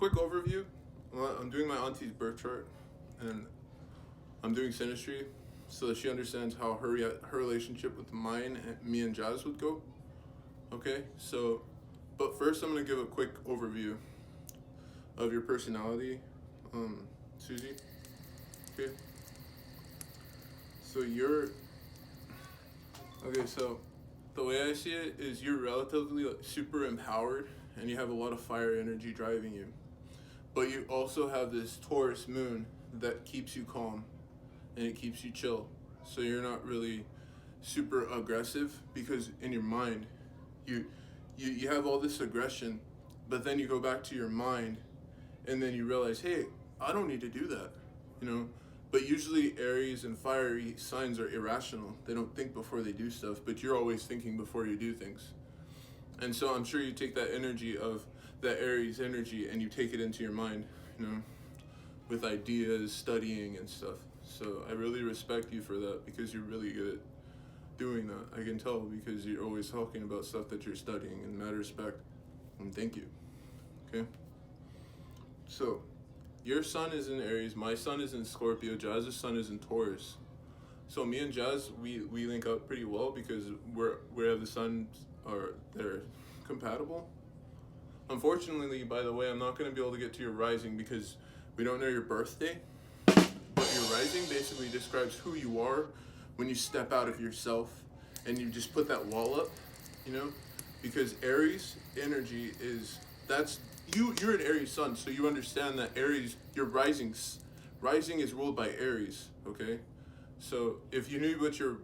quick overview. Well, I'm doing my auntie's birth chart, and I'm doing Synastry, so that she understands how her relationship with mine and me and Jazz would go. Okay, so, but first I'm gonna give a quick overview of your personality, Susie. Okay, so so the way I see it is you're relatively super empowered, and you have a lot of fire energy driving you. But you also have this Taurus moon that keeps you calm and it keeps you chill. So you're not really super aggressive, because in your mind you have all this aggression, but then you go back to your mind and then you realize, hey, I don't need to do that, you know. But usually Aries and fiery signs are irrational. They don't think before they do stuff, but you're always thinking before you do things. And so I'm sure you take that energy of that Aries energy and you take it into your mind, you know, with ideas, studying and stuff. So I really respect you for that, because you're really good at doing that. I can tell, because you're always talking about stuff that you're studying, and mad respect. And thank you. Okay? So your sun is in Aries, my sun is in Scorpio, Jazz's sun is in Taurus. So me and Jazz, we link up pretty well, because we have the suns are they're compatible. Unfortunately, by the way, I'm not going to be able to get to your rising because we don't know your birthday. But your rising basically describes who you are when you step out of yourself and you just put that wall up, you know? Because Aries energy that's you're an Aries sun, so you understand that Aries, your rising is ruled by Aries, okay? So if you knew what your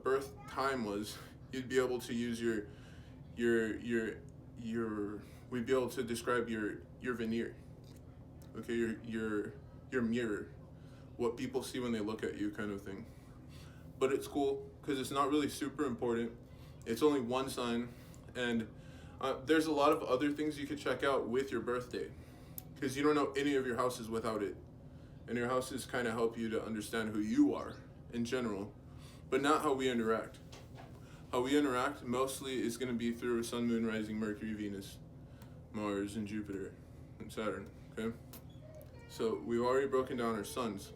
birth time was, you'd be able to use your we'd be able to describe your veneer, okay, your mirror, what people see when they look at you, kind of thing. But it's cool because it's not really super important. It's only one sign, and there's a lot of other things you could check out with your birthday, because you don't know any of your houses without it, and your houses kind of help you to understand who you are in general, but not how we interact. How we interact mostly is going to be through Sun, Moon, Rising, Mercury, Venus, Mars, and Jupiter, and Saturn, okay? So we've already broken down our suns.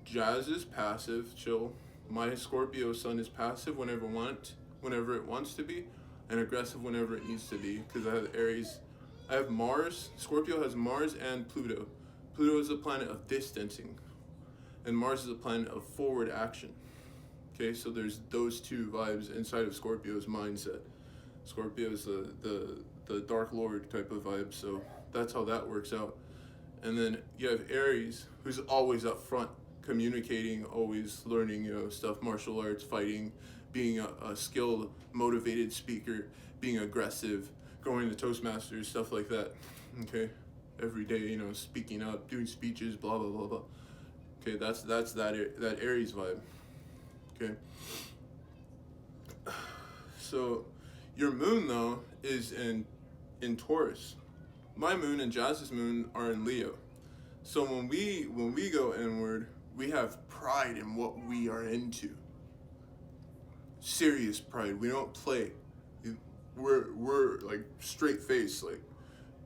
Jazz is passive, chill. My Scorpio sun is passive whenever it wants to be, and aggressive whenever it needs to be, because I have Aries. I have Mars. Scorpio has Mars and Pluto. Pluto is a planet of distancing, and Mars is a planet of forward action. Okay, so there's those two vibes inside of Scorpio's mindset. Scorpio is the Dark Lord type of vibe, so that's how that works out. And then you have Aries, who's always up front, communicating, always learning, you know, stuff, martial arts, fighting, being a skilled, motivated speaker, being aggressive, going to Toastmasters, stuff like that. Okay, every day, you know, speaking up, doing speeches, blah blah blah blah. Okay, that's that Aries vibe. Okay. So your moon though is in Taurus. My moon and Jazz's moon are in Leo. So when we go inward, we have pride in what we are into. Serious pride. We don't play. We're like straight face, like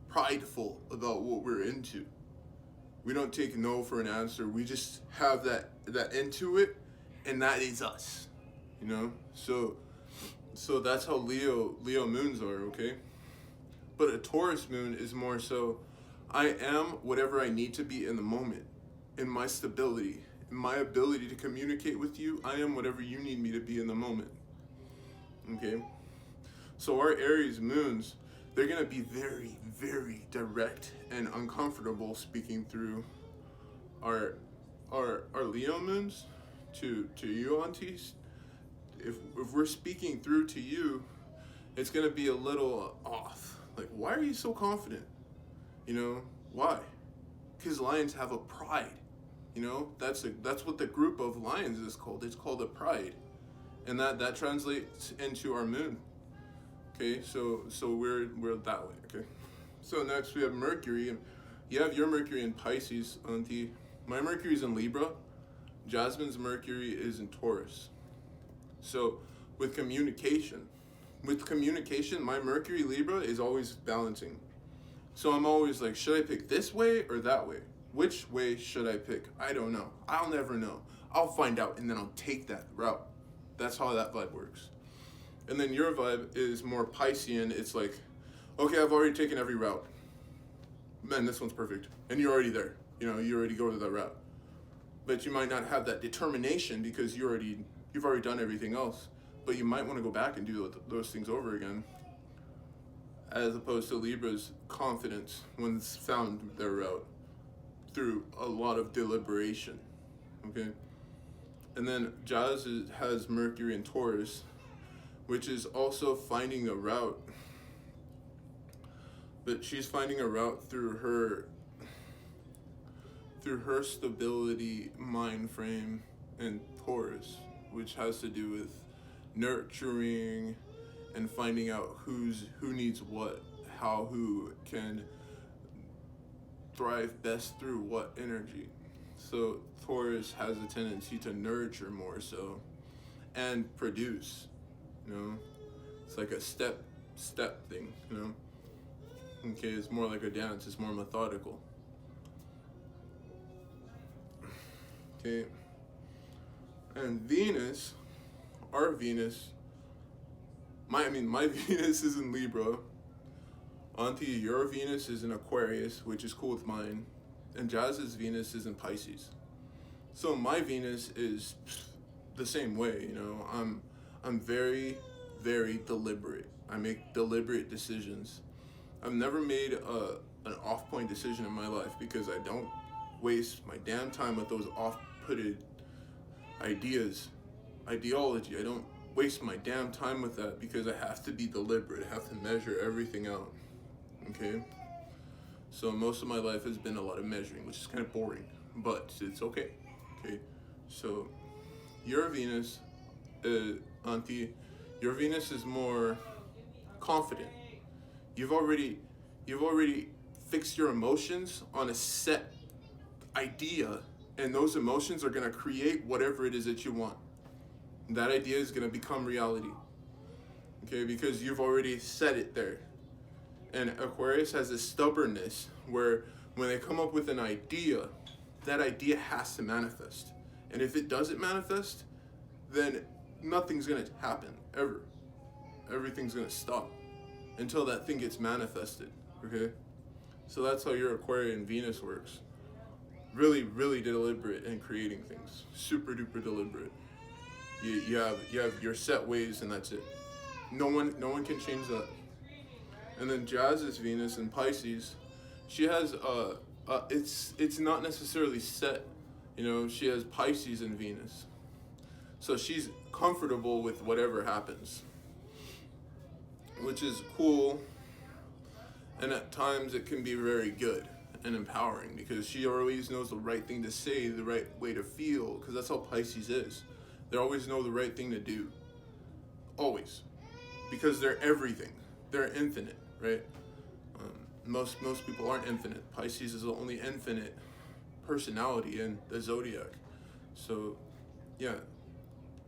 prideful about what we're into. We don't take no for an answer. We just have that into it, and that is us, you know. So that's how Leo moons are, okay. But a Taurus moon is more so, I am whatever I need to be in the moment, in my stability, in my ability to communicate with you. I am whatever you need me to be in the moment, okay. So our Aries moons, they're gonna be very, very direct and uncomfortable speaking through our Leo moons to you, aunties. If we're speaking through to you, it's gonna be a little off. Like, why are you so confident? You know, why? Because lions have a pride. You know, that's what the group of lions is called. It's called a pride, and that translates into our moon. Okay, so we're that way. Okay, so next we have Mercury, and you have your Mercury in Pisces, Auntie. My Mercury's in Libra. Jasmine's Mercury is in Taurus. So with communication, my Mercury Libra is always balancing. So I'm always like, should I pick this way or that way? Which way should I pick? I don't know. I'll never know. I'll find out, and then I'll take that route. That's how that vibe works. And then your vibe is more Piscean. It's like, okay, I've already taken every route. Man, this one's perfect. And you're already there. You know, you already go to that route. But you might not have that determination because you've already done everything else. But you might want to go back and do those things over again. As opposed to Libra's confidence when it's found their route through a lot of deliberation. Okay? And then Jazz has Mercury and Taurus, which is also finding a route. But she's finding a route through her stability mind frame and Taurus, which has to do with nurturing and finding out who needs what, who can thrive best through what energy. So Taurus has a tendency to nurture more so and produce, you know. It's like a step thing, you know. Okay, it's more like a dance, it's more methodical. Okay. And Venus, our Venus, my Venus is in Libra. Auntie, your Venus is in Aquarius, which is cool with mine. And Jazz's Venus is in Pisces. So my Venus is the same way, you know. I'm very, very deliberate. I make deliberate decisions. I've never made an off-point decision in my life because I don't waste my damn time with those off-putted ideology. I don't waste my damn time with that because I have to be deliberate. I have to measure everything out. Okay? So most of my life has been a lot of measuring, which is kind of boring, but it's okay. Okay? So your Venus, Auntie, your Venus is more confident. You've already fixed your emotions on a set idea, and those emotions are gonna create whatever it is that you want. That idea is gonna become reality. Okay, because you've already set it there. And Aquarius has this stubbornness where when they come up with an idea, that idea has to manifest. And if it doesn't manifest, then nothing's gonna happen, ever. Everything's gonna stop until that thing gets manifested, okay? So that's how your Aquarian Venus works. Really, really deliberate in creating things. Super duper deliberate. You have your set ways, and that's it. No one can change that. And then Jazz's Venus in Pisces, she has it's not necessarily set, you know. She has Pisces in Venus, so she's comfortable with whatever happens, which is cool. And at times it can be very good and empowering because she always knows the right thing to say, the right way to feel, because that's how Pisces is. They always know the right thing to do. Always. Because they're everything. They're infinite, right? Most people aren't infinite. Pisces is the only infinite personality in the zodiac. So, yeah.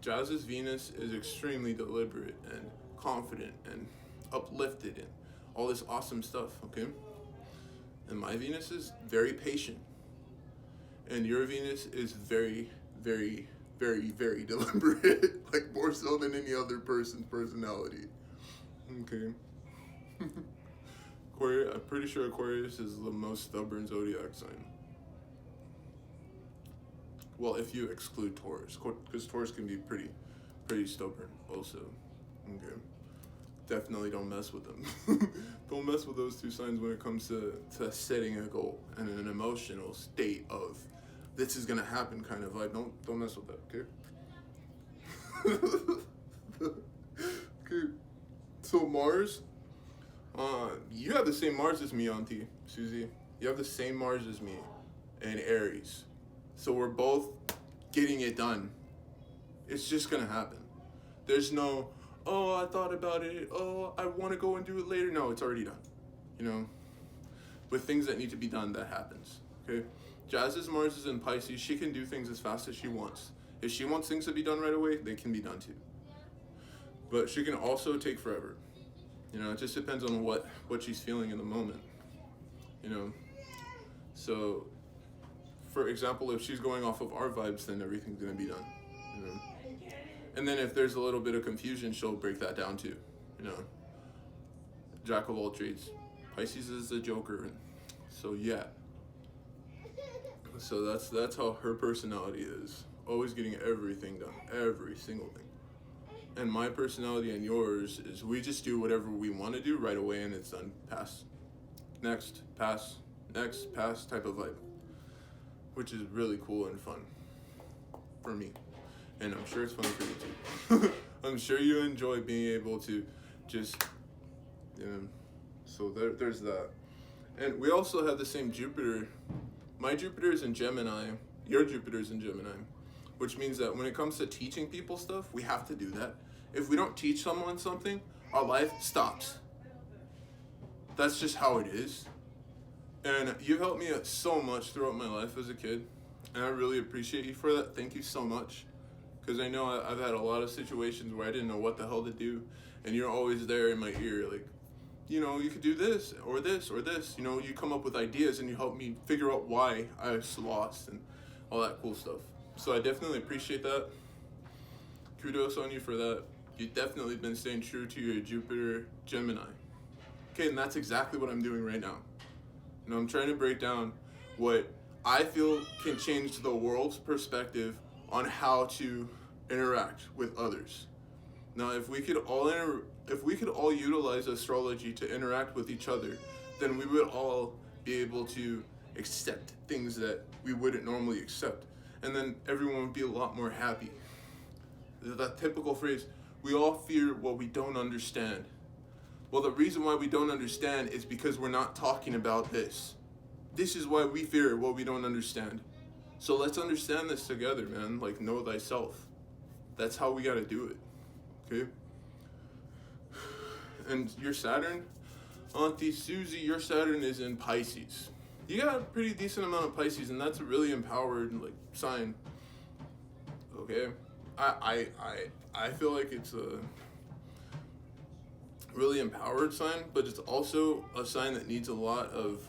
Jazz's Venus is extremely deliberate and confident and uplifted and all this awesome stuff, okay? And my Venus is very patient. And your Venus is very, very, very, very deliberate, like more so than any other person's personality. Okay. Aquarius, I'm pretty sure Aquarius is the most stubborn zodiac sign. Well, if you exclude Taurus, because Taurus can be pretty stubborn also. Okay. Definitely don't mess with them. Don't mess with those two signs when it comes to setting a goal and an emotional state of this is gonna happen kind of vibe. Don't mess with that, okay? Okay. So Mars, you have the same Mars as me, Auntie Susie. You have the same Mars as me in Aries. So we're both getting it done. It's just gonna happen. There's no, oh, I thought about it. Oh, I want to go and do it later. No, it's already done. You know, with things that need to be done, that happens. Okay. Jazz's Mars is in Pisces. She can do things as fast as she wants. If she wants things to be done right away, they can be done too. But she can also take forever. You know, it just depends on what she's feeling in the moment. you know. So, for example, if she's going off of our vibes, then everything's gonna be done, you know. And then if there's a little bit of confusion, she'll break that down too, you know. Jack of all trades. Pisces is the Joker, so yeah. So that's how her personality is. Always getting everything done, every single thing. And my personality and yours is we just do whatever we want to do right away and it's done. Pass. Next, pass, next, pass type of vibe. Which is really cool and fun for me. And I'm sure it's fun for you too. I'm sure you enjoy being able to just, you know, so there's that. And we also have the same Jupiter. My Jupiter is in Gemini, your Jupiter is in Gemini. Which means that when it comes to teaching people stuff, we have to do that. If we don't teach someone something, our life stops. That's just how it is. And you've helped me so much throughout my life as a kid. And I really appreciate you for that. Thank you so much. Because I know I've had a lot of situations where I didn't know what the hell to do. And you're always there in my ear, like, you know, you could do this or this or this. You know, you come up with ideas and you help me figure out why I was lost and all that cool stuff. So I definitely appreciate that. Kudos on you for that. You've definitely been staying true to your Jupiter Gemini. Okay, and that's exactly what I'm doing right now. You know, I'm trying to break down what I feel can change the world's perspective on how to interact with others. Now, if we could all utilize astrology to interact with each other, then we would all be able to accept things that we wouldn't normally accept. And then everyone would be a lot more happy. That typical phrase, we all fear what we don't understand. Well, the reason why we don't understand is because we're not talking about this. This is why we fear what we don't understand. So let's understand this together, man. Like, know thyself. That's how we gotta do it, okay? And your Saturn, Auntie Susie, your Saturn is in Pisces. You got a pretty decent amount of Pisces, and that's a really empowered like sign. Okay, I feel like it's a really empowered sign, but it's also a sign that needs a lot of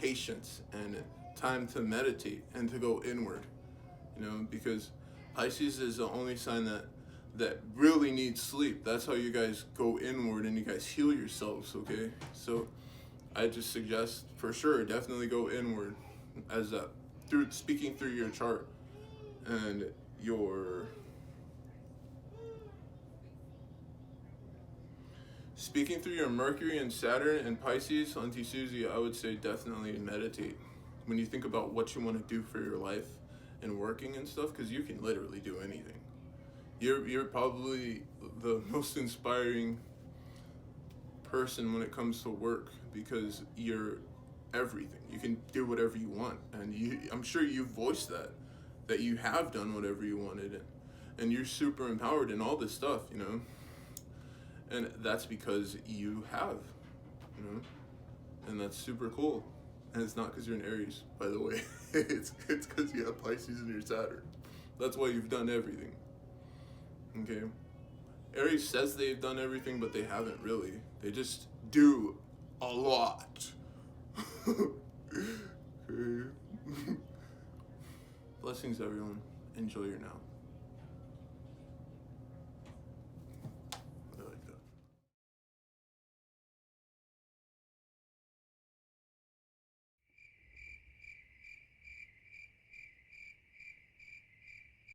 patience and time to meditate and to go inward. You know, because Pisces is the only sign that really needs sleep. That's how you guys go inward and you guys heal yourselves. Okay, so I just suggest for sure definitely go inward as that through speaking through your chart and your speaking through your Mercury and Saturn and Pisces, Auntie Susie, I would say definitely meditate when you think about what you want to do for your life and working and stuff, because you can literally do anything. You're probably the most inspiring person when it comes to work because you're everything. You can do whatever you want, and I'm sure you voiced that you have done whatever you wanted, and you're super empowered in all this stuff, you know. And that's because you have, you know, and that's super cool. And it's not because you're an Aries, by the way. it's because you have Pisces in your Saturn. That's why you've done everything. Okay. Aries says they've done everything, but they haven't really. They just do a lot. Okay. Blessings, everyone. Enjoy your now.